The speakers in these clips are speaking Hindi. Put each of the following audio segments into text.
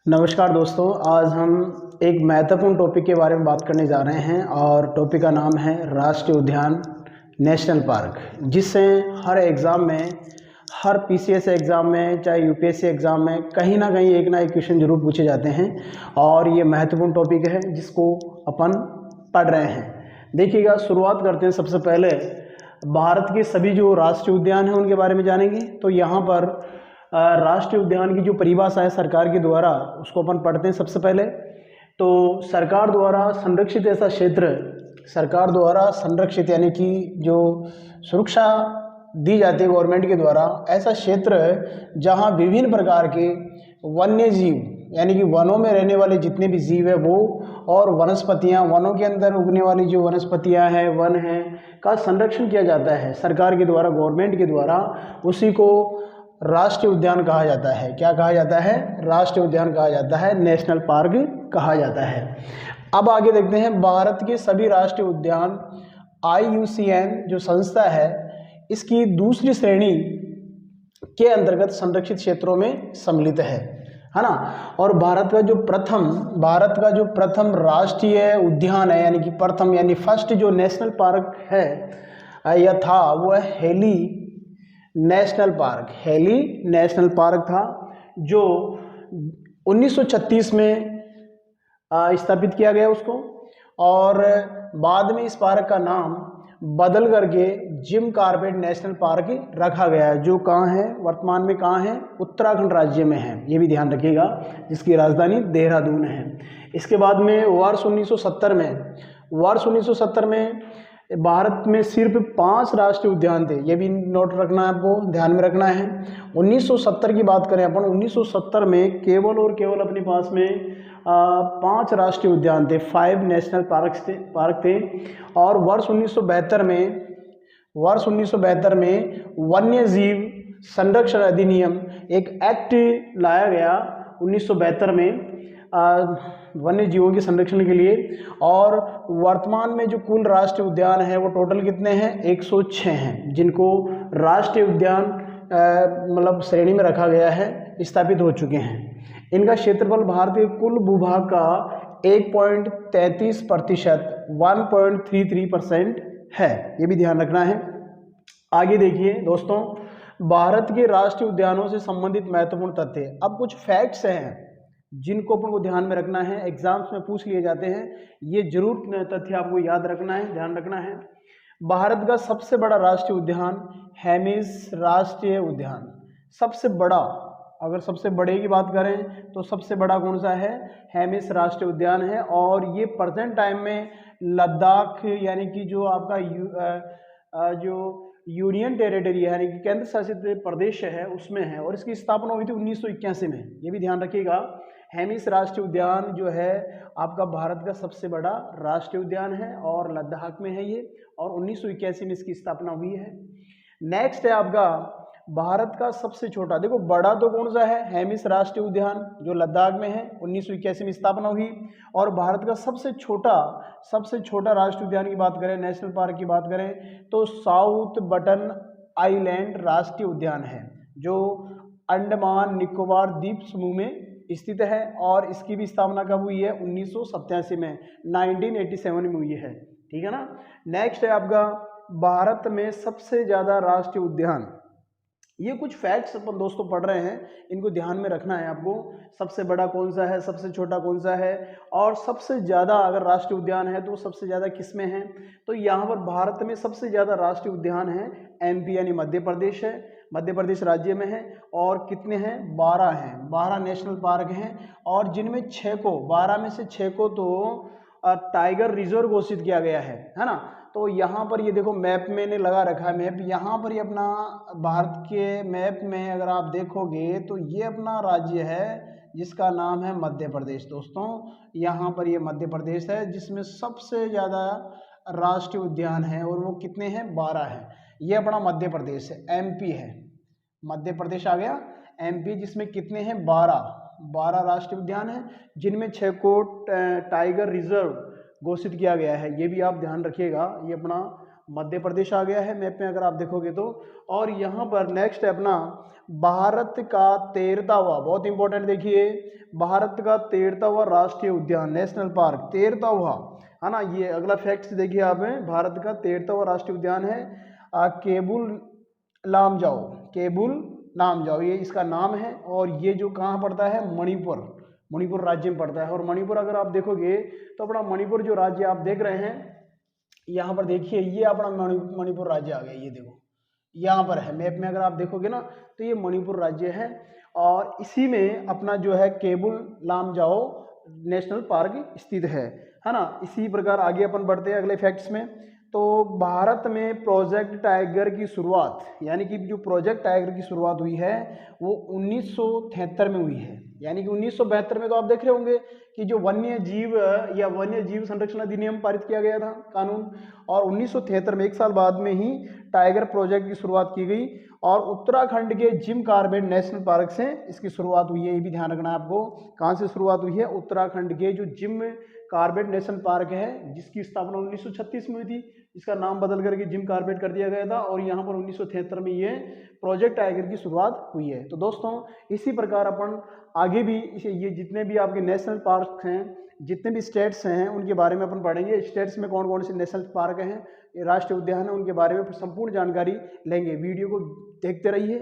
नमस्कार दोस्तों, आज हम एक महत्वपूर्ण टॉपिक के बारे में बात करने जा रहे हैं और टॉपिक का नाम है राष्ट्रीय उद्यान नेशनल पार्क। जिससे हर एग्ज़ाम में, हर पीसीएस एग्ज़ाम में, चाहे यूपीएससी एग्ज़ाम में कहीं ना एक क्वेश्चन जरूर पूछे जाते हैं और ये महत्वपूर्ण टॉपिक है जिसको अपन पढ़ रहे हैं। देखिएगा, शुरुआत करते हैं। सबसे पहले भारत के सभी जो राष्ट्रीय उद्यान हैं उनके बारे में जानेंगे। तो यहाँ पर राष्ट्रीय उद्यान की जो परिभाषा है सरकार के द्वारा, उसको अपन पढ़ते हैं। सबसे पहले तो सरकार द्वारा संरक्षित ऐसा क्षेत्र, सरकार द्वारा संरक्षित यानी कि जो सुरक्षा दी जाती है गवर्नमेंट के द्वारा, ऐसा क्षेत्र जहां विभिन्न प्रकार के वन्य जीव यानी कि वनों में रहने वाले जितने भी जीव है वो, और वनस्पतियां, वनों के अंदर उगने वाली जो वनस्पतियां हैं, वन हैं, का संरक्षण किया जाता है सरकार के द्वारा, गवर्नमेंट के द्वारा। उसी को राष्ट्रीय उद्यान कहा जाता है। क्या कहा जाता है? राष्ट्रीय उद्यान कहा जाता है, नेशनल पार्क कहा जाता है। अब आगे देखते हैं, भारत के सभी राष्ट्रीय उद्यान IUCN जो संस्था है, इसकी दूसरी श्रेणी के अंतर्गत संरक्षित क्षेत्रों में सम्मिलित है ना। और भारत का जो प्रथम राष्ट्रीय उद्यान है, यानी कि प्रथम यानी फर्स्ट जो नेशनल पार्क है या था, वो है हेली नेशनल पार्क था, जो 1936 में स्थापित किया गया उसको, और बाद में इस पार्क का नाम बदल करके जिम कॉर्बेट नेशनल पार्क रखा गया है, जो कहाँ है, वर्तमान में कहाँ है, उत्तराखंड राज्य में है। ये भी ध्यान रखिएगा, जिसकी राजधानी देहरादून है। इसके बाद में वर्ष 1970 में भारत में सिर्फ 5 राष्ट्रीय उद्यान थे। ये भी नोट रखना है, आपको ध्यान में रखना है। 1970 की बात करें अपन, 1970 में केवल और केवल अपने पास में 5 राष्ट्रीय उद्यान थे, 5 नेशनल पार्क थे। और वर्ष 1972 में वन्य जीव संरक्षण अधिनियम, एक एक्ट लाया गया 1972 में वन्य जीवों के संरक्षण के लिए। और वर्तमान में जो कुल राष्ट्रीय उद्यान है वो टोटल कितने हैं? 106 हैं, जिनको राष्ट्रीय उद्यान मतलब श्रेणी में रखा गया है, स्थापित हो चुके हैं। इनका क्षेत्रफल भारत के कुल भूभाग का 1.33%, 1.33% है। ये भी ध्यान रखना है। आगे देखिए दोस्तों, भारत के राष्ट्रीय उद्यानों से संबंधित महत्वपूर्ण तथ्य। अब कुछ फैक्ट्स हैं जिनको अपन को ध्यान में रखना है, एग्जाम्स में पूछ लिए जाते हैं। ये जरूर तथ्य आपको याद रखना है, ध्यान रखना है। भारत का सबसे बड़ा राष्ट्रीय उद्यान हेमिस राष्ट्रीय उद्यान, सबसे बड़ा, अगर सबसे बड़े की बात करें तो सबसे बड़ा कौन सा है? हेमिस राष्ट्रीय उद्यान है। और ये प्रेजेंट टाइम में लद्दाख यानी कि जो आपका जो यूनियन टेरिटरी है, यानी कि केंद्र शासित प्रदेश है, उसमें है। और इसकी स्थापना हुई थी 1981 में। ये भी ध्यान रखिएगा, हेमिस राष्ट्रीय उद्यान जो है आपका भारत का सबसे बड़ा राष्ट्रीय उद्यान है और लद्दाख में है ये, और 1981 में इसकी स्थापना हुई है। नेक्स्ट है आपका भारत का सबसे छोटा, देखो बड़ा तो कौन सा है? हेमिस राष्ट्रीय उद्यान जो लद्दाख में है, 1981 में स्थापना हुई। और भारत का सबसे छोटा राष्ट्रीय उद्यान की बात करें, नेशनल पार्क की बात करें, तो साउथ बटन आइलैंड राष्ट्रीय उद्यान है, जो अंडमान निकोबार द्वीप समूह में स्थित है। और इसकी भी स्थापना कब हुई है? 1987 में, 1987 में हुई है। ठीक है ना। नेक्स्ट है आपका भारत में सबसे ज्यादा राष्ट्रीय उद्यान। ये कुछ फैक्ट्स अपन दोस्तों पढ़ रहे हैं, इनको ध्यान में रखना है आपको। सबसे बड़ा कौन सा है, सबसे छोटा कौन सा है, और सबसे ज़्यादा अगर राष्ट्रीय उद्यान है तो सबसे ज़्यादा किस में है? तो यहाँ पर भारत में सबसे ज़्यादा राष्ट्रीय उद्यान है MP यानी मध्य प्रदेश है, मध्य प्रदेश राज्य में है। और कितने हैं? 12 हैं, 12 नेशनल पार्क हैं। और जिनमें 12 में से 6 को तो टाइगर रिजर्व घोषित किया गया है ना। तो यहाँ पर ये देखो, मैप मैंने लगा रखा है, मैप यहाँ पर ये अपना भारत के मैप में अगर आप देखोगे तो ये अपना राज्य है जिसका नाम है मध्य प्रदेश। दोस्तों यहाँ पर ये मध्य प्रदेश है जिसमें सबसे ज़्यादा राष्ट्रीय उद्यान है, और वो कितने हैं? 12 हैं। ये अपना मध्य प्रदेश है, MP है, मध्य प्रदेश आ गया, MP, जिसमें कितने हैं? 12 राष्ट्रीय उद्यान हैं, जिनमें 6 को टाइगर रिजर्व घोषित किया गया है। ये भी आप ध्यान रखिएगा, ये अपना मध्य प्रदेश आ गया है मैप में अगर आप देखोगे तो। और यहाँ पर नेक्स्ट है अपना भारत का 13वां, बहुत इंपॉर्टेंट देखिए, भारत का 13वां राष्ट्रीय उद्यान नेशनल पार्क, 13वां, है ना। ये अगला फैक्ट देखिए आप, भारत का 13वां राष्ट्रीय उद्यान है केबुल लामजाओ, केबुल लामजाओ, ये इसका नाम है। और ये जो कहाँ पड़ता है, मणिपुर, मणिपुर राज्य में पड़ता है। और मणिपुर अगर आप देखोगे तो अपना मणिपुर जो राज्य आप देख रहे हैं यहाँ पर देखिए, ये अपना मणिपुर राज्य आ गया, ये देखो यहाँ पर है मैप में अगर आप देखोगे ना तो ये मणिपुर राज्य है। और इसी में अपना जो है केबुल लामजाओ नेशनल पार्क स्थित है ना। इसी प्रकार आगे अपन बढ़ते हैं अगले फैक्ट्स में। तो भारत में प्रोजेक्ट टाइगर की शुरुआत, यानी कि जो प्रोजेक्ट टाइगर की शुरुआत हुई है वो 1973 में हुई है। यानी कि 1972 में तो आप देख रहे होंगे कि जो वन्य जीव या वन्य जीव संरक्षण अधिनियम पारित किया गया था कानून, और 1973 में 1 साल बाद में ही टाइगर प्रोजेक्ट की शुरुआत की गई। और उत्तराखंड के जिम कॉर्बेट नेशनल पार्क से इसकी शुरुआत हुई है, ये भी ध्यान रखना है आपको। कहाँ से शुरुआत हुई है, उत्तराखंड के जो जिम कॉर्बेट नेशनल पार्क है जिसकी स्थापना 1936 में हुई थी, इसका नाम बदल करके जिम कॉर्बेट कर दिया गया था। और यहाँ पर 1973 में ये प्रोजेक्ट टाइगर की शुरुआत हुई है। तो दोस्तों इसी प्रकार अपन आगे भी ये जितने भी आपके नेशनल पार्क हैं, जितने भी स्टेट्स हैं उनके बारे में अपन पढ़ेंगे। स्टेट्स में कौन कौन से नेशनल पार्क हैं, राष्ट्रीय उद्यान है, उनके बारे में संपूर्ण जानकारी लेंगे। वीडियो को देखते रहिए।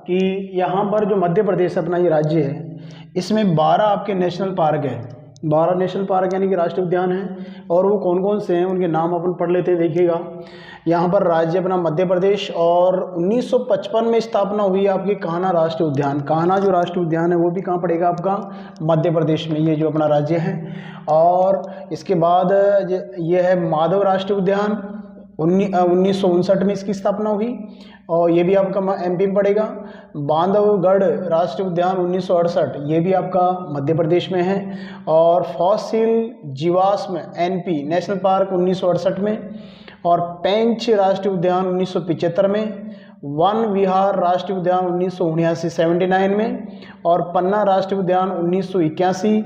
कि यहाँ पर जो मध्य प्रदेश अपना ये राज्य है, इसमें 12 आपके नेशनल पार्क है, 12 नेशनल पार्क यानी कि राष्ट्रीय उद्यान हैं। और वो कौन कौन से हैं उनके नाम अपन पढ़ लेते हैं, देखिएगा। यहाँ पर राज्य अपना मध्य प्रदेश, और 1955 में स्थापना हुई आपकी कान्हा राष्ट्रीय उद्यान। कान्हा जो राष्ट्रीय उद्यान है वो भी कहाँ पड़ेगा आपका, मध्य प्रदेश में, ये जो अपना राज्य है। और इसके बाद ये है माधव राष्ट्रीय उद्यान, 1959 में इसकी स्थापना हुई, और ये भी आपका एमपी में पड़ेगा। बांधवगढ़ राष्ट्रीय उद्यान 1968, ये भी आपका मध्य प्रदेश में है। और फॉसिल जीवाश्म एनपी नेशनल पार्क 1968 में। और पेंच राष्ट्रीय उद्यान 1975 में। वन विहार राष्ट्रीय उद्यान 1979 में। और पन्ना राष्ट्रीय उद्यान 1981।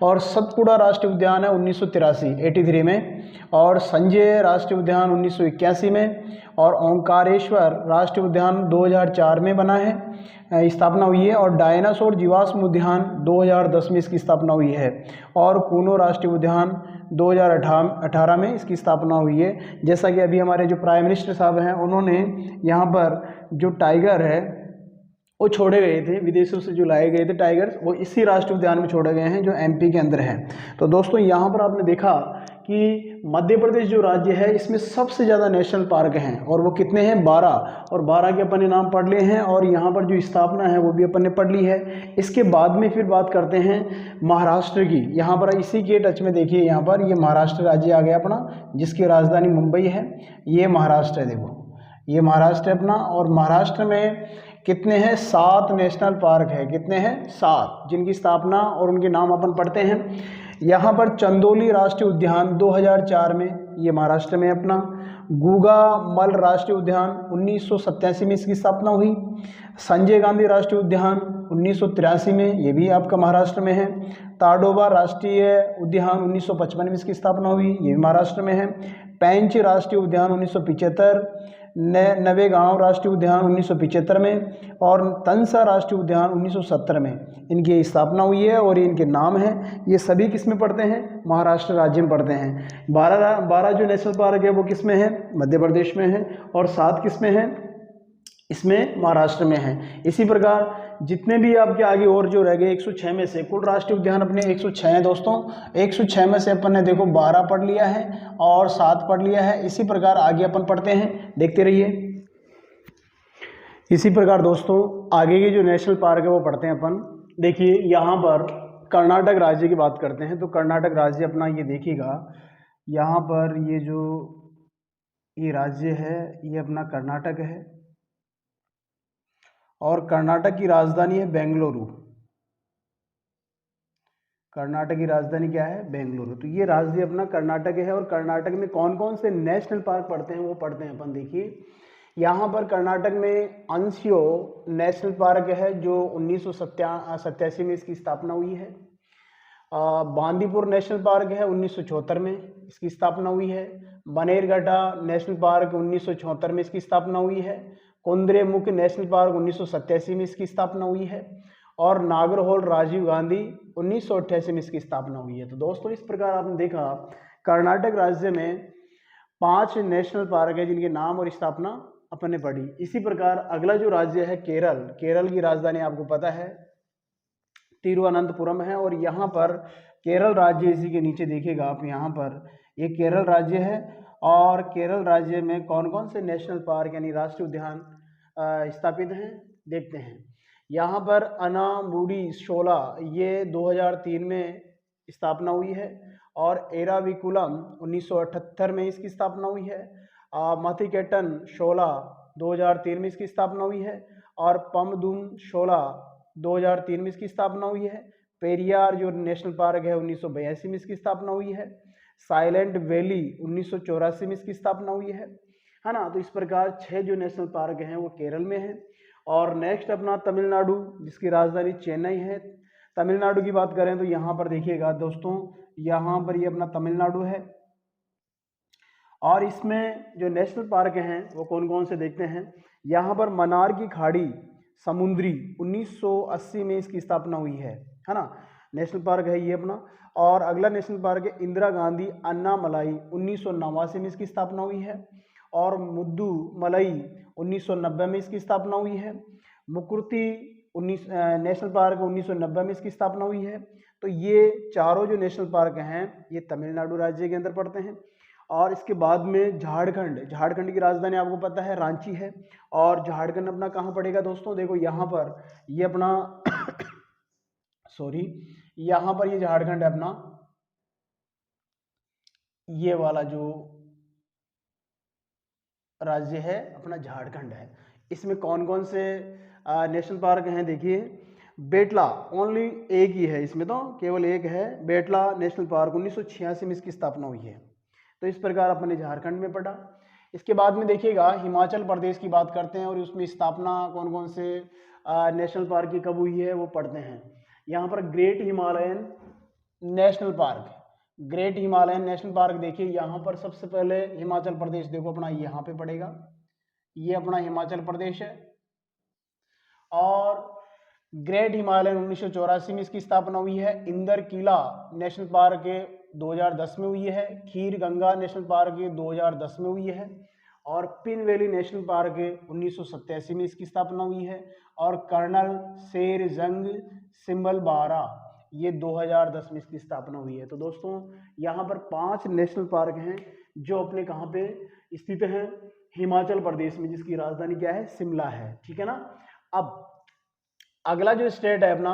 और सतपुड़ा राष्ट्रीय उद्यान है 1983 में। और संजय राष्ट्रीय उद्यान 1981 में। और ओंकारेश्वर राष्ट्रीय उद्यान 2004 में बना है, स्थापना हुई है। और डायनासोर जीवाश्म उद्यान 2010 में इसकी स्थापना हुई है। और कूनो राष्ट्रीय उद्यान 2018 में इसकी स्थापना हुई है। जैसा कि अभी हमारे जो प्राइम मिनिस्टर साहब हैं उन्होंने यहाँ पर जो टाइगर है वो छोड़े गए थे, विदेशों से जो लाए गए थे टाइगर्स, वो इसी राष्ट्रीय उद्यान में छोड़े गए हैं जो एमपी के अंदर है। तो दोस्तों यहाँ पर आपने देखा कि मध्य प्रदेश जो राज्य है इसमें सबसे ज़्यादा नेशनल पार्क हैं, और वो कितने हैं, 12। और 12 के अपन ने नाम पढ़ लिए हैं, और यहाँ पर जो स्थापना है वो भी अपन ने पढ़ ली है। इसके बाद में फिर बात करते हैं महाराष्ट्र की। यहाँ पर इसी के टच में देखिए, यहाँ पर ये महाराष्ट्र राज्य आ गया अपना, जिसकी राजधानी मुंबई है। ये महाराष्ट्र है, देखो ये महाराष्ट्र है अपना। और महाराष्ट्र में कितने हैं, 7 नेशनल पार्क है। कितने हैं, 7, जिनकी स्थापना और उनके नाम अपन पढ़ते हैं। यहाँ पर चंदोली राष्ट्रीय उद्यान 2004 में, ये महाराष्ट्र में अपना। गुगा मल राष्ट्रीय उद्यान 1987 में इसकी स्थापना हुई। संजय गांधी राष्ट्रीय उद्यान 1983 में, ये भी आपका महाराष्ट्र में है। ताडोबा राष्ट्रीय उद्यान 1955 में इसकी स्थापना हुई, ये भी महाराष्ट्र में है। पेंच राष्ट्रीय उद्यान 1975, नवेगांव राष्ट्रीय उद्यान 1975 में। और तंसा राष्ट्रीय उद्यान 1970 में इनकी स्थापना हुई है, और इनके नाम हैं। ये सभी किस में पढ़ते हैं, महाराष्ट्र राज्य में पढ़ते हैं। 12 जो नेशनल पार्क है वो किस में है, मध्य प्रदेश में है। और 7 किस में है, इसमें महाराष्ट्र में है। इसी प्रकार जितने भी आपके आगे और जो रह गए 106 में से, कुल राष्ट्रीय उद्यान अपने 106 हैं दोस्तों। 106 में से अपन ने देखो 12 पढ़ लिया है और 7 पढ़ लिया है। इसी प्रकार आगे अपन पढ़ते हैं, देखते रहिए। इसी प्रकार दोस्तों आगे के जो नेशनल पार्क है वो पढ़ते हैं अपन। देखिए यहाँ पर कर्नाटक राज्य की बात करते हैं। तो कर्नाटक राज्य अपना ये देखिएगा, यहाँ पर ये जो ये राज्य है ये अपना कर्नाटक है, और कर्नाटक की राजधानी है बेंगलुरु। कर्नाटक की राजधानी क्या है, बेंगलुरु। तो ये राज्य अपना कर्नाटक है। और कर्नाटक में कौन कौन से नेशनल पार्क पढ़ते हैं वो पढ़ते हैं अपन। देखिए यहाँ पर कर्नाटक में अंशियो नेशनल पार्क है जो 1987 में इसकी स्थापना हुई है। बांदीपुर नेशनल पार्क है 1974 में इसकी स्थापना हुई है। बनेरघट्टा नेशनल पार्क 1974 में इसकी स्थापना हुई है। कुद्रेमुख नेशनल पार्क 1987 में इसकी स्थापना हुई है। और नागरहोल राजीव गांधी 1988 में इसकी स्थापना हुई है। तो दोस्तों इस प्रकार आपने देखा कर्नाटक राज्य में 5 नेशनल पार्क है जिनके नाम और स्थापना अपन ने पढ़ी। इसी प्रकार अगला जो राज्य है केरल, केरल की राजधानी आपको पता है तिरुवनंतपुरम है। और यहाँ पर केरल राज्य, इसी के नीचे देखिएगा आप, यहाँ पर ये केरल राज्य है। और केरल राज्य में कौन कौन से नेशनल पार्क यानी राष्ट्रीय उद्यान स्थापित हैं देखते हैं। यहाँ पर अनामुडी शोला ये 2003 में स्थापना हुई है। और एराविकुलम 1978 में इसकी स्थापना हुई है। मथिकेटन शोला 2003 में इसकी स्थापना हुई है। और पमदुम शोला 2003 में इसकी स्थापना हुई है। पेरियार जो नेशनल पार्क है 1982 में इसकी स्थापना हुई है। साइलेंट वैली 1984 में इसकी स्थापना हुई है ना। तो इस प्रकार 6 जो नेशनल पार्क हैं वो केरल में हैं। और नेक्स्ट अपना तमिलनाडु, जिसकी राजधानी चेन्नई है। तमिलनाडु की बात करें तो यहाँ पर देखिएगा दोस्तों, यहाँ पर ये अपना तमिलनाडु है। और इसमें जो नेशनल पार्क हैं वो कौन कौन से देखते हैं। यहाँ पर मन्नार की खाड़ी समुद्री 1980 में इसकी स्थापना हुई है ना, नेशनल पार्क है ये अपना। और अगला नेशनल पार्क है इंदिरा गांधी अन्नामलाई 1989 में इसकी स्थापना हुई है। और मुद्दू मलई 1990 में इसकी स्थापना हुई है। मुकुर्ती नेशनल पार्क 1990 में इसकी स्थापना हुई है। तो ये चारों जो नेशनल पार्क हैं ये तमिलनाडु राज्य के अंदर पड़ते हैं। और इसके बाद में झारखंड, झारखंड की राजधानी आपको पता है रांची है। और झारखंड अपना कहाँ पड़ेगा दोस्तों, देखो यहाँ पर ये अपना सॉरी, यहाँ पर ये झारखंड है अपना, ये वाला जो राज्य है अपना झारखंड है। इसमें कौन कौन से नेशनल पार्क हैं देखिए। बेटला ओनली एक ही है, इसमें तो केवल एक है, बेटला नेशनल पार्क 1986 में इसकी स्थापना हुई है। तो इस प्रकार अपने झारखंड में पढ़ा। इसके बाद में देखिएगा हिमाचल प्रदेश की बात करते हैं और उसमें स्थापना कौन कौन से नेशनल पार्क की कब हुई है वो पढ़ते हैं। यहाँ पर great Himalayan national park, great Himalayan national park देखिए, यहाँ पर सबसे पहले हिमाचल प्रदेश देखो अपना यहाँ पे पड़ेगा, ये अपना हिमाचल प्रदेश है। और ग्रेट हिमालयन 1984 में इसकी स्थापना हुई है। इंदर किला नेशनल पार्क 2010 में हुई है। खीर गंगा नेशनल पार्क 2010 में हुई है। और पिन वैली नेशनल पार्क 1987 में इसकी स्थापना हुई है। और कर्नल शेर जंग सिंबल बारा ये 2010 में इसकी स्थापना हुई है। तो दोस्तों यहाँ पर 5 नेशनल पार्क हैं जो अपने कहाँ पे स्थित हैं, हिमाचल प्रदेश में, जिसकी राजधानी क्या है, शिमला है। ठीक है ना। अब अगला जो स्टेट है अपना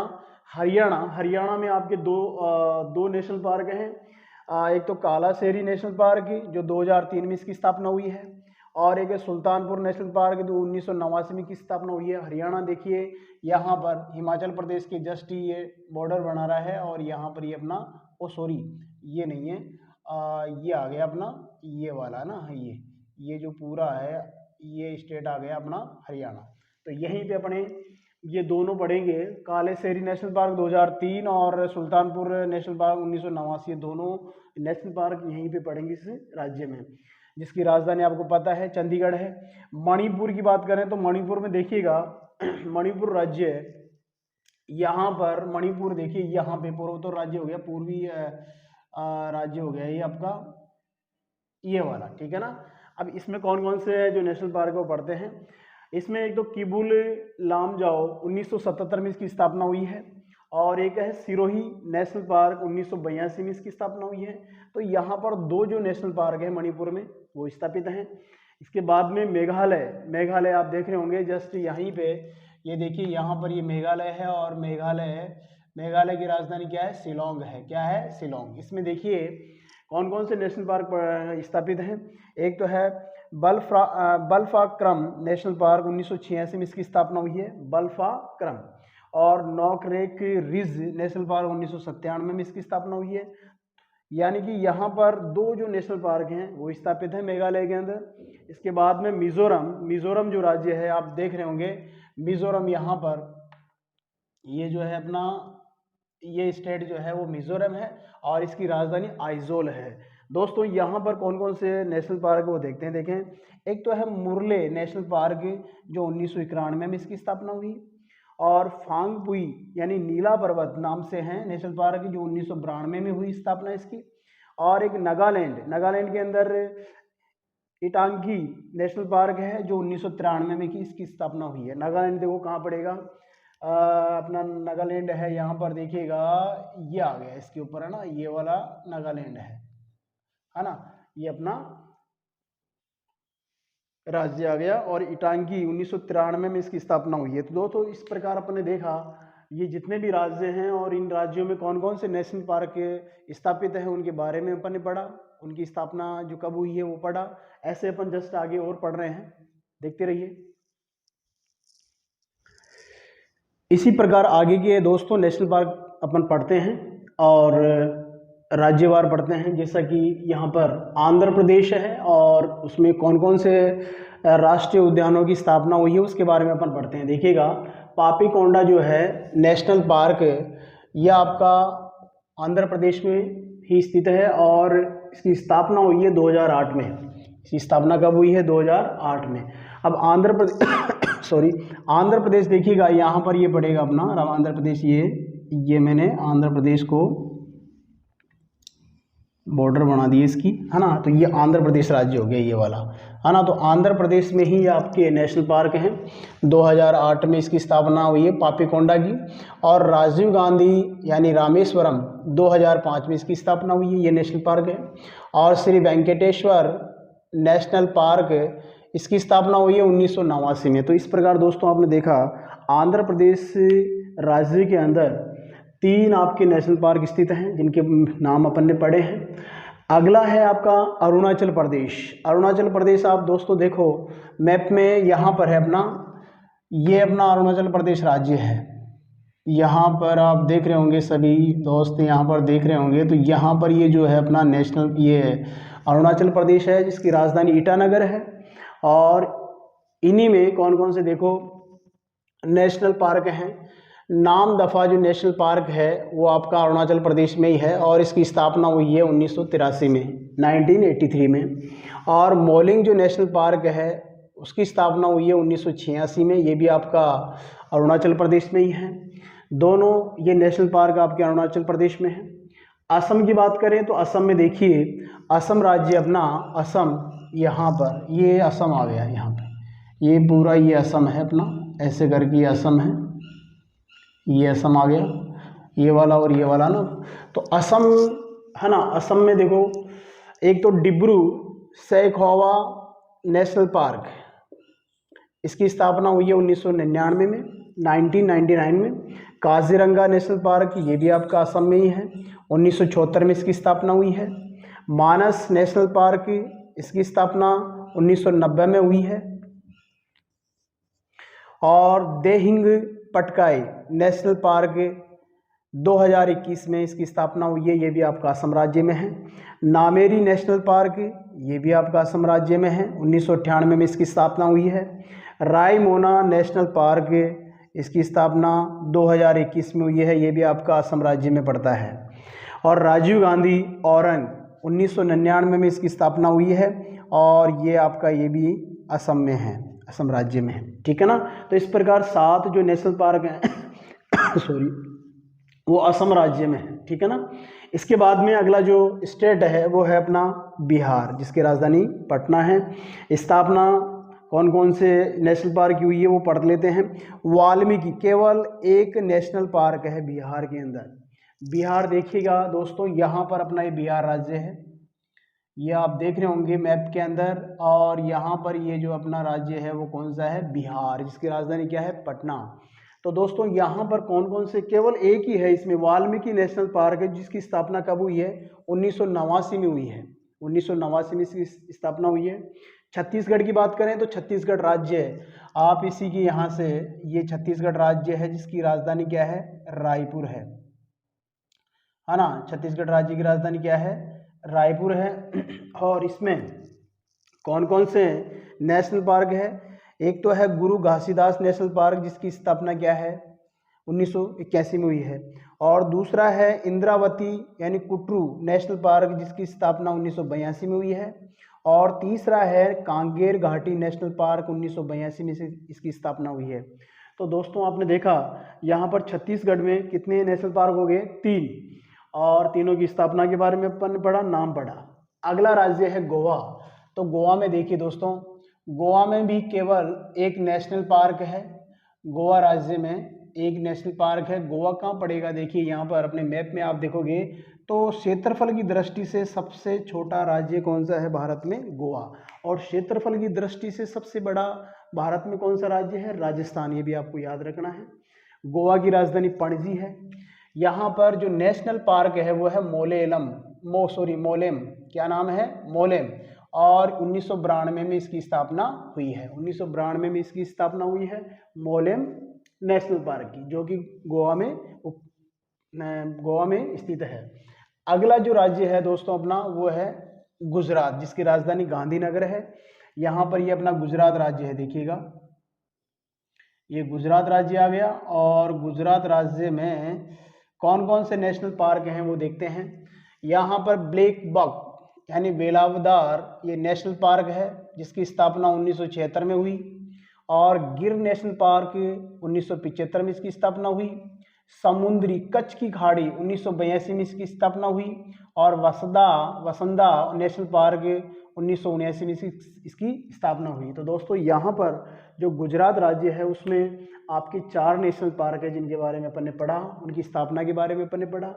हरियाणा, हरियाणा में आपके दो नेशनल पार्क हैं। एक तो कालाशेरी नेशनल पार्क जो 2003 में इसकी स्थापना हुई है। और एक है सुल्तानपुर नेशनल पार्क जो 1989 में की स्थापना हुई है। हरियाणा देखिए यहाँ पर हिमाचल प्रदेश के जस्ट ये बॉर्डर बना रहा है। और यहाँ पर ये अपना सॉरी ये नहीं है, ये आ गया अपना ये वाला ना, ये जो पूरा है ये स्टेट आ गया अपना हरियाणा। तो यहीं पे अपने ये दोनों पढ़ेंगे, कालेशेरी नेशनल पार्क 2003 और सुल्तानपुर नेशनल पार्क 1989, ये दोनों नेशनल पार्क यहीं पे पढ़ेंगे इस राज्य में, जिसकी राजधानी आपको पता है चंडीगढ़ है। मणिपुर की बात करें तो मणिपुर में देखिएगा मणिपुर राज्य है। यहाँ पर मणिपुर देखिए, यहाँ पे पूर्वोत्तर राज्य हो गया, पूर्वी राज्य हो गया ये आपका ये वाला। ठीक है ना। अब इसमें कौन कौन से जो नेशनल पार्क वो पढ़ते हैं। इसमें एक तो किबुल लामजाओ 1977 में इसकी स्थापना हुई है। और एक है सिरोही नेशनल पार्क 1982 में इसकी स्थापना हुई है। तो यहाँ पर 2 जो नेशनल पार्क है मणिपुर में वो स्थापित हैं। इसके बाद में मेघालय, मेघालय आप देख रहे होंगे जस्ट यहीं पे, ये देखिए यहाँ पर ये मेघालय है। और मेघालय की राजधानी क्या है, शिलोंग है। क्या है, शिलोंग। इसमें देखिए कौन कौन से नेशनल पार्क स्थापित हैं। एक तो है बल्फाक्रम नेशनल पार्क 1986 में इसकी स्थापना हुई है, बल्फाक्रम। और नॉकरेक रिज नेशनल पार्क 1997 में इसकी स्थापना हुई है। यानी कि यहाँ पर 2 जो नेशनल पार्क हैं वो स्थापित है मेघालय के अंदर। इसके बाद में मिजोरम जो राज्य है आप देख रहे होंगे, मिजोरम यहाँ पर ये जो है अपना ये स्टेट जो है वो मिजोरम है। और इसकी राजधानी आइजोल है। दोस्तों यहाँ पर कौन कौन से नेशनल पार्क वो देखते हैं। देखें, एक तो है मुरले नेशनल पार्क जो 1991 में इसकी स्थापना हुई, और फांगपुई यानी नीला पर्वत नाम से हैं नेशनल पार्क जो 1992 में हुई स्थापना इसकी, और एक नागालैंड के अंदर इटांगी नेशनल पार्क है जो 1993 में की इसकी स्थापना हुई है। नागालैंड देखो कहाँ पड़ेगा, अपना नागालैंड है यहाँ पर, देखिएगा ये आ गया इसके ऊपर है ना, ये वाला नागालैंड है ना, ये अपना राज्य आ गया, और इटांगी 1993 में इसकी स्थापना हुई है। तो दोस्तों इस प्रकार अपने देखा ये जितने भी राज्य हैं और इन राज्यों में कौन कौन से नेशनल पार्क स्थापित हैं उनके बारे में अपन ने पढ़ा, उनकी स्थापना जो कब हुई है वो पढ़ा। ऐसे अपन जस्ट आगे और पढ़ रहे हैं, देखते रहिए। इसी प्रकार आगे के दोस्तों नेशनल पार्क अपन पढ़ते हैं और राज्यवार पढ़ते हैं। जैसा कि यहाँ पर आंध्र प्रदेश है और उसमें कौन कौन से राष्ट्रीय उद्यानों की स्थापना हुई है उसके बारे में अपन पढ़ते हैं। देखिएगा, पापीकोंडा जो है नेशनल पार्क, यह आपका आंध्र प्रदेश में ही स्थित है और इसकी स्थापना हुई है 2008 में। इसकी स्थापना कब हुई है? 2008 में। अब आंध्र प्रदेश आंध्र प्रदेश देखिएगा, यहाँ पर ये पड़ेगा अपना आंध्र प्रदेश, ये मैंने आंध्र प्रदेश को बॉर्डर बना दी इसकी, है ना। तो ये आंध्र प्रदेश राज्य हो गया ये वाला, है ना। तो आंध्र प्रदेश में ही आपके नेशनल पार्क हैं। 2008 में इसकी स्थापना हुई है पापीकोंडा की, और राजीव गांधी यानी रामेश्वरम 2005 में इसकी स्थापना हुई है, ये नेशनल पार्क है। और श्री वेंकटेश्वर नेशनल पार्क, इसकी स्थापना हुई है 1989 में। तो इस प्रकार दोस्तों आपने देखा आंध्र प्रदेश राज्य के अंदर 3 आपके नेशनल पार्क स्थित हैं जिनके नाम अपन ने पढ़े हैं। अगला है आपका अरुणाचल प्रदेश। अरुणाचल प्रदेश आप दोस्तों देखो मैप में, यहाँ पर है अपना, ये अपना अरुणाचल प्रदेश राज्य है। यहाँ पर आप देख रहे होंगे सभी दोस्त, यहाँ पर देख रहे होंगे, तो यहाँ पर ये जो है अपना नेशनल, ये अरुणाचल प्रदेश है जिसकी राजधानी ईटानगर है। और इन्हीं में कौन कौन से देखो नेशनल पार्क हैं। नाम दफा जो नेशनल पार्क है वो आपका अरुणाचल प्रदेश में ही है और इसकी स्थापना हुई है 1983 में, 1983 में। और मोलिंग जो नेशनल पार्क है उसकी स्थापना हुई है 1986 में, ये भी आपका अरुणाचल प्रदेश में ही है। दोनों ये नेशनल पार्क आपके अरुणाचल प्रदेश में है। असम की बात करें तो असम में देखिए, असम राज्य अपना, असम यहाँ पर, ये असम आ गया, यहाँ पे ये पूरा ये असम है अपना, ऐसे करके ये असम है, ये असम आ गया, ये वाला और ये वाला ना। तो असम है ना, असम में देखो एक तो डिब्रू सैखोवा नेशनल पार्क, इसकी स्थापना हुई है 1999 में, 1999 में। काजीरंगा नेशनल पार्क, ये भी आपका असम में ही है, 1974 में इसकी स्थापना हुई है। मानस नेशनल पार्क, इसकी स्थापना 1990 में हुई है। और देहिंग पटकाई नेशनल पार्क 2021 में इसकी स्थापना हुई है, ये भी आपका असम राज्य में है। नामेरी नेशनल पार्क, ये भी आपका असम राज्य में है, 1998 में इसकी स्थापना हुई है। रायमोना नेशनल पार्क, इसकी स्थापना 2021 में हुई है, ये भी आपका असम राज्य में पड़ता है। और राजीव गांधी औरंग 1999 में इसकी स्थापना हुई है और ये आपका, ये भी असम में है, असम राज्य में है, ठीक है ना। तो इस प्रकार 7 जो नेशनल पार्क हैं वो असम राज्य में है, ठीक है ना। इसके बाद में अगला जो स्टेट है वो है अपना बिहार, जिसकी राजधानी पटना है। स्थापना कौन कौन से नेशनल पार्क की हुई है वो पढ़ लेते हैं। वाल्मीकि, केवल एक नेशनल पार्क है बिहार के अंदर। बिहार देखिएगा दोस्तों, यहाँ पर अपना ये बिहार राज्य है, ये आप देख रहे होंगे मैप के अंदर। और यहाँ पर ये जो अपना राज्य है वो कौन सा है? बिहार, जिसकी राजधानी क्या है? पटना। तो दोस्तों यहाँ पर कौन कौन से, केवल एक ही है इसमें, वाल्मीकि नेशनल पार्क है, जिसकी स्थापना कब हुई है? 1989 में हुई है, 1989 में इसकी स्थापना हुई है। छत्तीसगढ़ की बात करें तो छत्तीसगढ़ राज्य है, आप इसी की यहाँ से, ये छत्तीसगढ़ राज्य है जिसकी राजधानी क्या है? रायपुर है ना। छत्तीसगढ़ राज्य की राजधानी क्या है? रायपुर है। और इसमें कौन कौन से नेशनल पार्क है? एक तो है गुरु घासीदास नेशनल पार्क, जिसकी स्थापना क्या है? 1981 में हुई है। और दूसरा है इंद्रावती यानी कुट्रू नेशनल पार्क, जिसकी स्थापना 1982 में हुई है। और तीसरा है कांगेर घाटी नेशनल पार्क, 1982 में से इसकी स्थापना हुई है। तो दोस्तों आपने देखा यहाँ पर छत्तीसगढ़ में कितने नेशनल पार्क हो गए, 3, और तीनों की स्थापना के बारे में अपन ने पढ़ा, नाम पढ़ा। अगला राज्य है गोवा। तो गोवा में देखिए दोस्तों, गोवा में भी केवल एक नेशनल पार्क है। गोवा राज्य में एक नेशनल पार्क है। गोवा कहाँ पड़ेगा, देखिए यहाँ पर अपने मैप में आप देखोगे तो क्षेत्रफल की दृष्टि से सबसे छोटा राज्य कौन सा है भारत में, गोवा। और क्षेत्रफल की दृष्टि से सबसे बड़ा भारत में कौन सा राज्य है, राजस्थान। ये भी आपको याद रखना है। गोवा की राजधानी पणजी है। यहाँ पर जो नेशनल पार्क है वो है मोलेम, क्या नाम है, मोलेम। और 1992 में इसकी स्थापना हुई है। 1992 में इसकी स्थापना हुई है मोलेम नेशनल पार्क की, जो कि गोवा में स्थित है। अगला जो राज्य है दोस्तों अपना वो है गुजरात, जिसकी राजधानी गांधीनगर है। यहाँ पर ये अपना गुजरात राज्य है, देखिएगा ये गुजरात राज्य आ गया। और गुजरात राज्य में कौन कौन से नेशनल पार्क हैं वो देखते हैं। यहाँ पर ब्लैक बक यानी वेलावदार ये नेशनल पार्क है, जिसकी स्थापना 1976 में हुई। और गिर नेशनल पार्क 1975 में इसकी स्थापना हुई। समुद्री कच्छ की खाड़ी 1982 में इसकी स्थापना हुई। और वसंदा नेशनल पार्क 1979 में इसकी स्थापना हुई। तो दोस्तों यहाँ पर जो गुजरात राज्य है उसमें आपके 4 नेशनल पार्क है, जिनके बारे में अपन ने पढ़ा, उनकी स्थापना के बारे में अपन ने पढ़ा।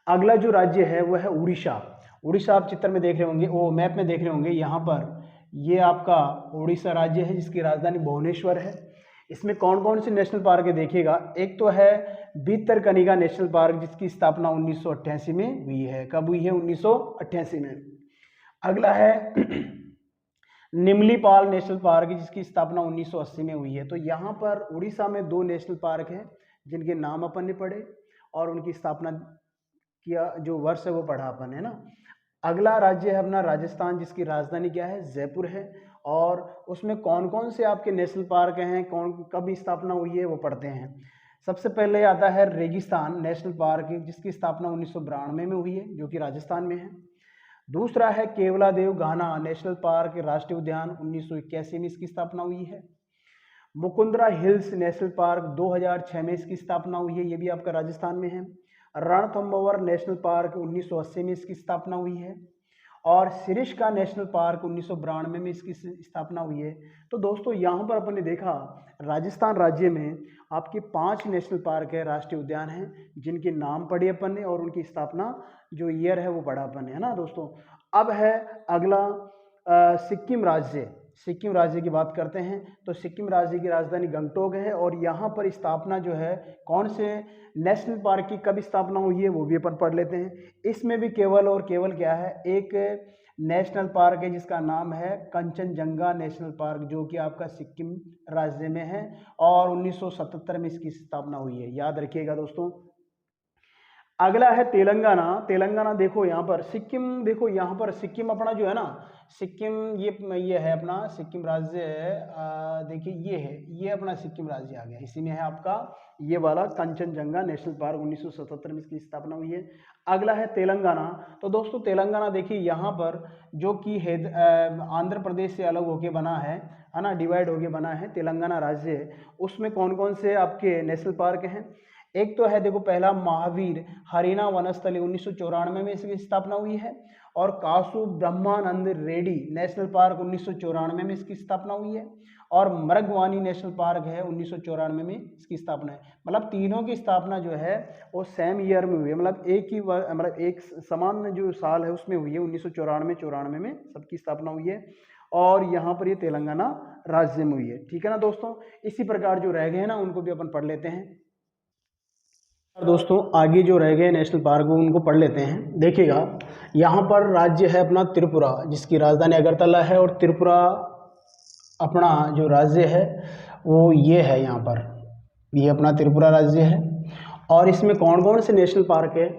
अगला जो राज्य है वो है उड़ीसा। उड़ीसा आप चित्र में देख रहे होंगे, वो मैप में देख रहे होंगे, यहाँ पर ये आपका उड़ीसा राज्य है, जिसकी राजधानी भुवनेश्वर है। इसमें कौन कौन से नेशनल पार्क है देखिएगा। एक तो है भितरकनिका नेशनल पार्क, जिसकी स्थापना 1988 में हुई है। कब हुई है, 1988 में। अगला है निमलीपाल नेशनल पार्क, जिसकी स्थापना 1980 में हुई है। तो यहाँ पर उड़ीसा में 2 नेशनल पार्क हैं, जिनके नाम अपन ने पढ़े और उनकी स्थापना किया जो वर्ष है वो पढ़ा अपन, है ना। अगला राज्य है अपना राजस्थान, जिसकी राजधानी क्या है, जयपुर है। और उसमें कौन कौन से आपके नेशनल पार्क हैं, कब स्थापना हुई है वो पढ़ते हैं। सबसे पहले आता है रेगिस्तान नेशनल पार्क, जिसकी स्थापना 1992 में हुई है, जो कि राजस्थान में है। दूसरा है केवलादेव घाना नेशनल पार्क राष्ट्रीय उद्यान, 1981 में इसकी स्थापना हुई है। मुकुंदरा हिल्स नेशनल पार्क 2006 में इसकी स्थापना हुई है, ये भी आपका राजस्थान में है। रणथंभौर नेशनल पार्क 1980 में इसकी स्थापना हुई है। और सिरिश्का नेशनल पार्क 1992 में इसकी स्थापना हुई है। तो दोस्तों यहाँ पर अपन ने देखा राजस्थान राज्य में आपके 5 नेशनल पार्क है, राष्ट्रीय उद्यान हैं, जिनके नाम पढ़े अपन ने और उनकी स्थापना जो ईयर है वो पढ़ा अपन ने, है ना दोस्तों। अब है अगला सिक्किम राज्य। सिक्किम राज्य की बात करते हैं तो सिक्किम राज्य की राजधानी गंगटोक है। और यहाँ पर स्थापना जो है कौन से नेशनल पार्क की कब स्थापना हुई है वो भी अपन पढ़ लेते हैं। इसमें भी केवल और केवल क्या है, एक नेशनल पार्क है जिसका नाम है कंचनजंगा नेशनल पार्क, जो कि आपका सिक्किम राज्य में है और 1977 में इसकी स्थापना हुई है, याद रखिएगा दोस्तों। अगला है तेलंगाना। तेलंगाना देखो यहाँ पर, सिक्किम देखो यहाँ पर, सिक्किम अपना जो है ना, सिक्किम ये है अपना सिक्किम राज्य है। देखिए ये है, ये अपना सिक्किम राज्य आ गया। इसी में है आपका ये वाला कंचनजंगा नेशनल पार्क, 1977 में इसकी स्थापना हुई है। अगला है तेलंगाना। तो दोस्तों तेलंगाना देखिए यहाँ पर जो कि आंध्र प्रदेश से अलग होके बना है ना, डिवाइड होके बना है तेलंगाना राज्य। उसमें कौन कौन से आपके नेशनल पार्क हैं। एक तो है देखो पहला महावीर हरिना वनस्थली, 1994 में इसकी स्थापना हुई है। और कासु ब्रह्मानंद रेड्डी नेशनल पार्क 1994 में इसकी स्थापना हुई है। और मृगवानी नेशनल पार्क है, 1994 में इसकी स्थापना है। मतलब तीनों की स्थापना जो है वो सेम ईयर में हुई है, मतलब एक समान जो साल है उसमें हुई है, 1994 में सबकी स्थापना हुई है। और यहाँ पर ये तेलंगाना राज्य में हुई है, ठीक है ना दोस्तों। इसी प्रकार जो रह गए हैं ना उनको भी अपन पढ़ लेते हैं। दोस्तों आगे जो रह गए नेशनल पार्क उनको पढ़ लेते हैं। देखिएगा यहाँ पर राज्य है अपना त्रिपुरा, जिसकी राजधानी अगरतला है। और त्रिपुरा अपना जो राज्य है वो ये है, यहाँ पर ये अपना त्रिपुरा राज्य है। और इसमें कौन कौन से नेशनल पार्क है।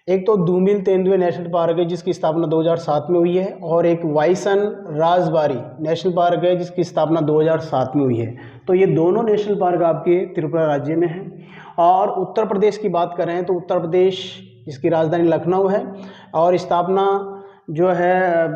एक तो दूमिल तेंदुए नेशनल पार्क है, जिसकी स्थापना 2007 में हुई है। और एक वाइसन राजबारी नेशनल पार्क है, जिसकी स्थापना 2007 में हुई है। तो ये दोनों नेशनल पार्क आपके त्रिपुरा राज्य में हैं। और उत्तर प्रदेश की बात करें तो उत्तर प्रदेश, इसकी राजधानी लखनऊ है। और स्थापना जो है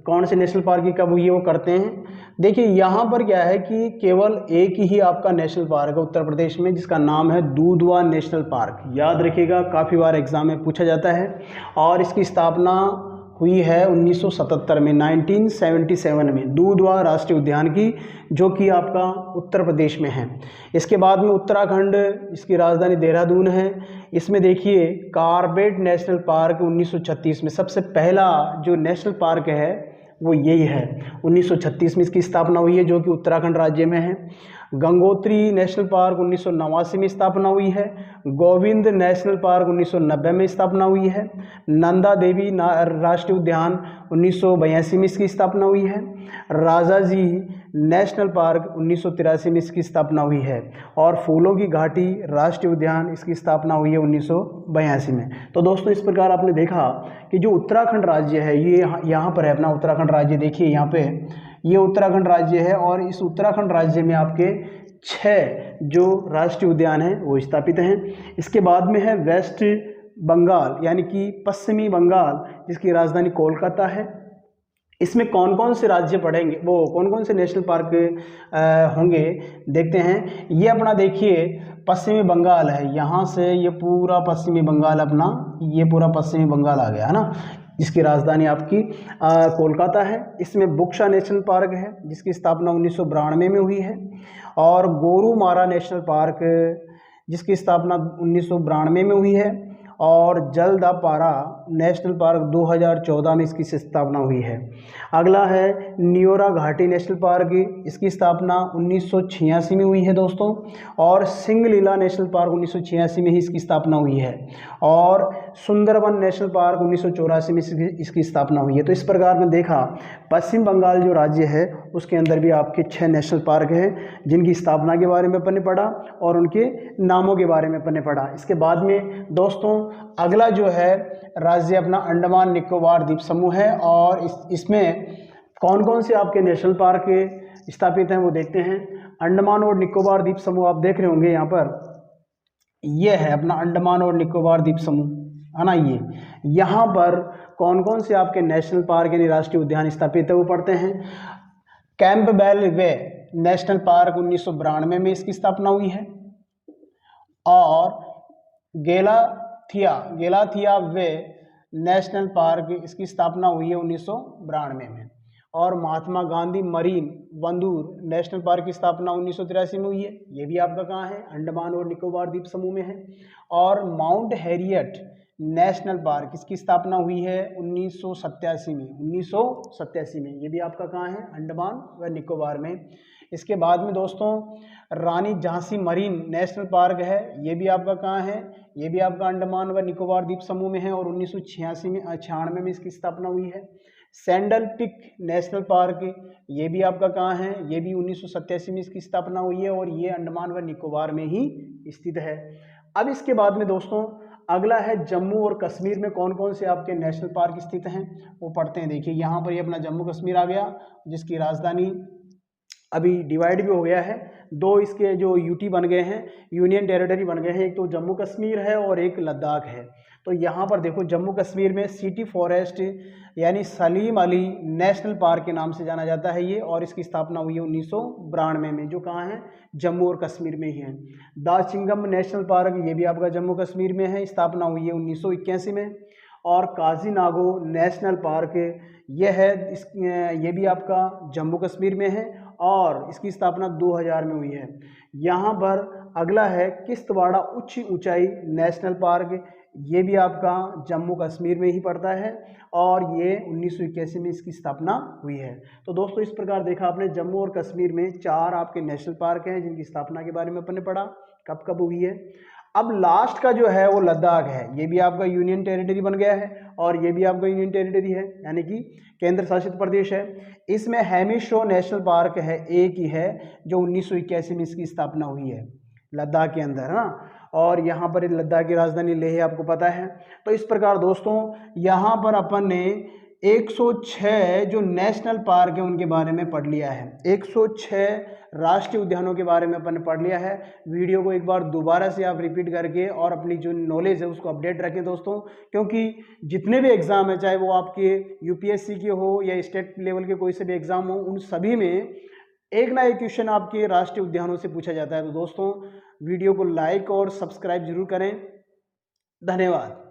कौन से नेशनल पार्क की कब हुई है वो करते हैं। देखिए यहाँ पर क्या है कि केवल एक ही आपका नेशनल पार्क है उत्तर प्रदेश में, जिसका नाम है दुधवा नेशनल पार्क। याद रखिएगा, काफ़ी बार एग्जाम में पूछा जाता है। और इसकी स्थापना हुई है 1977 में, 1977 में दुधवा राष्ट्रीय उद्यान की, जो कि आपका उत्तर प्रदेश में है। इसके बाद में उत्तराखंड, इसकी राजधानी देहरादून है। इसमें देखिए कॉर्बेट नेशनल पार्क 1936 में, सबसे पहला जो नेशनल पार्क है वो यही है, 1936 में इसकी स्थापना हुई है, जो कि उत्तराखंड राज्य में है। गंगोत्री नेशनल पार्क 1989 में स्थापना हुई है। गोविंद नेशनल पार्क 1990 में स्थापना हुई है। नंदा देवी राष्ट्रीय उद्यान 1982 में इसकी स्थापना हुई है। राजा जी नेशनल पार्क 1983 में इसकी स्थापना हुई है। और फूलों की घाटी राष्ट्रीय उद्यान, इसकी स्थापना हुई है 1982 में। तो दोस्तों इस प्रकार आपने देखा कि जो उत्तराखंड राज्य है ये यहाँ पर है अपना उत्तराखंड राज्य। देखिए यहाँ पे ये उत्तराखंड राज्य है और इस उत्तराखंड राज्य में आपके 6 जो राष्ट्रीय उद्यान हैं वो स्थापित हैं। इसके बाद में है वेस्ट बंगाल, यानी कि पश्चिमी बंगाल, जिसकी राजधानी कोलकाता है। इसमें कौन कौन से राज्य पड़ेंगे, वो कौन कौन से नेशनल पार्क होंगे देखते हैं। ये अपना देखिए पश्चिमी बंगाल है, यहाँ से ये पूरा पश्चिमी बंगाल अपना, ये पूरा पश्चिमी बंगाल आ गया है ना, जिसकी राजधानी आपकी कोलकाता है। इसमें बुक्सा नेशनल पार्क है, जिसकी स्थापना 1992 में हुई है। और गोरुमारा नेशनल पार्क, जिसकी स्थापना 1992 में हुई है। और जलदापारा नेशनल पार्क 2014 में इसकी स्थापना हुई है। अगला है न्योरा घाटी नेशनल पार्क, इसकी स्थापना 1986 में हुई है दोस्तों। और सिंगलीला नेशनल पार्क 1986 में ही इसकी स्थापना हुई है। और सुंदरबन नेशनल पार्क 1984 में इसकी स्थापना हुई है। तो इस प्रकार में देखा पश्चिम बंगाल जो राज्य है उसके अंदर भी आपके 6 नेशनल पार्क हैं, जिनकी स्थापना के बारे में अपने पढ़ा और उनके नामों के बारे में अपने पढ़ा। इसके बाद में दोस्तों अगला जो है राज्य अपना अंडमान निकोबार द्वीप समूह है। और इसमें कौन कौन से आपके नेशनल पार्क स्थापित हैं वो देखते हैं। अंडमान और निकोबार द्वीप समूह आप देख रहे होंगे यहाँ पर, ये है अपना अंडमान और निकोबार द्वीप समूह, है ना। ये यहाँ पर कौन कौन से आपके नेशनल पार्क यानी राष्ट्रीय उद्यान स्थापित है वो पढ़ते हैं। कैंपबेल वे नेशनल पार्क 1992 में इसकी स्थापना हुई है। और गेलाथिया वे नेशनल पार्क, इसकी स्थापना हुई है 1992 में। और Mahatma Gandhi marine बंदूर national park की स्थापना 1983 में हुई है। ये भी आपका कहाँ है, अंडमान और निकोबार द्वीप समूह में है। और माउंट हैरियट नेशनल पार्क, इसकी स्थापना हुई है 1987 में, 1987 में। ये भी आपका कहाँ है, अंडमान व निकोबार में। इसके बाद में दोस्तों रानी झांसी मरीन नेशनल पार्क है, ये भी आपका कहाँ है, ये भी आपका अंडमान व निकोबार द्वीप समूह में है। और 1996 में इसकी स्थापना हुई है। सैंडल पिक नेशनल पार्क, ये भी आपका कहाँ है, ये भी 1987 में इसकी स्थापना हुई है। और ये अंडमान व निकोबार में ही स्थित है। अब इसके बाद में दोस्तों अगला है जम्मू और कश्मीर में कौन कौन से आपके नेशनल पार्क स्थित हैं वो पढ़ते हैं। देखिए यहाँ पर ये अपना जम्मू कश्मीर आ गया, जिसकी राजधानी अभी डिवाइड भी हो गया है, 2 इसके जो यूटी बन गए हैं, यूनियन टेरिटरी बन गए हैं। एक तो जम्मू कश्मीर है और एक लद्दाख है। तो यहाँ पर देखो जम्मू कश्मीर में सिटी फॉरेस्ट यानी सलीम अली नेशनल पार्क के नाम से जाना जाता है ये। और इसकी स्थापना हुई है 1992 में, जो कहाँ है, जम्मू और कश्मीर में ही है। दाचिंगम नेशनल पार्क, ये भी आपका जम्मू कश्मीर में है, स्थापना हुई है 1981 में। और काजीनागो नेशनल पार्क यह है, ये भी आपका जम्मू कश्मीर में है और इसकी स्थापना 2000 में हुई है। यहाँ पर अगला है किश्तवाड़ा उच्च ऊंचाई नेशनल पार्क, ये भी आपका जम्मू कश्मीर में ही पड़ता है और ये 1981 में इसकी स्थापना हुई है। तो दोस्तों इस प्रकार देखा आपने जम्मू और कश्मीर में 4 आपके नेशनल पार्क हैं, जिनकी स्थापना के बारे में अपन ने पढ़ा कब कब हुई है। अब लास्ट का जो है वो लद्दाख है, ये भी आपका यूनियन टेरिटरी बन गया है और ये भी आपका यूनियन टेरिटरी है, यानी कि केंद्र शासित प्रदेश है। इसमें हैमिशो नेशनल पार्क है, एक ही है, जो 1981 में इसकी स्थापना हुई है लद्दाख के अंदर, है ना। और यहाँ पर लद्दाख की राजधानी लेह है, आपको पता है। तो इस प्रकार दोस्तों यहाँ पर अपन ने 106 जो नेशनल पार्क है उनके बारे में पढ़ लिया है, 106 राष्ट्रीय उद्यानों के बारे में अपन ने पढ़ लिया है। वीडियो को एक बार दोबारा से आप रिपीट करके और अपनी जो नॉलेज है उसको अपडेट रखें दोस्तों, क्योंकि जितने भी एग्ज़ाम है, चाहे वो आपके यूपीएससी के हो या स्टेट लेवल के कोई से भी एग्ज़ाम हो, उन सभी में एक ना एक क्वेश्चन आपके राष्ट्रीय उद्यानों से पूछा जाता है। तो दोस्तों वीडियो को लाइक और सब्सक्राइब जरूर करें। धन्यवाद।